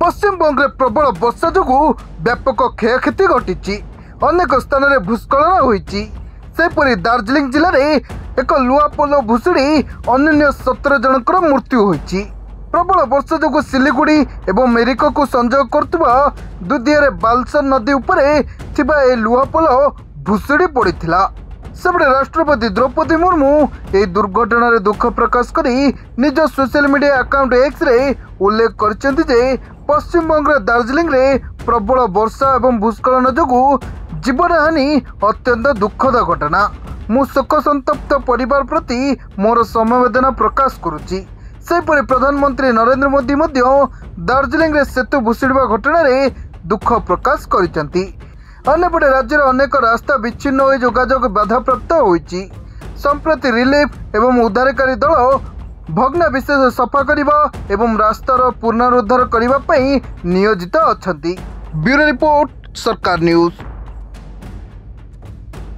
पश्चिमबंग में प्रबल वर्षा जो व्यापक क्षयक्षति घटी अनेक स्थान में भूस्खलन होपरी दार्जिलिंग जिले में एक लुआ पोल भुशुड़ी अन्य 17 जनकर मृत्यु होती। प्रबल वर्षा जो सिलीगुड़ी और मेरिको को संजोग करुवा दुधिया बालसन नदी उपर लुआ पोल भुशुड़ी पड़ा। सेपटे राष्ट्रपति द्रौपदी मुर्मू यह दुर्घटना दुख प्रकाश करी निज social media account X ray उल्लेख कर पश्चिमबंग दार्जिलिंग रे प्रबल वर्षा और भूस्खलन जो जीवन हानि अत्यंत दुखद घटना। मु शोक संतप्त परिवार प्रति मोर समवेदना प्रकाश करुच्ची। सेपरि प्रधानमंत्री नरेंद्र मोदी दार्जिलिंग रे सेतु भुशुड़ा घटना रे दुख प्रकाश करिसेंती। अन्यपटे राज्यर अनेक रास्ता विच्छिन्न हो जोगाजोग बाधाप्राप्त होईची। संप्रति रिलीफ एवं उद्धारकारी दल भग्नावशेष सफा करिबा एवं रास्तार पुनरुद्धार करिबा पई नियोजित अछंती। ब्यूरो रिपोर्ट, सरकार न्यूज।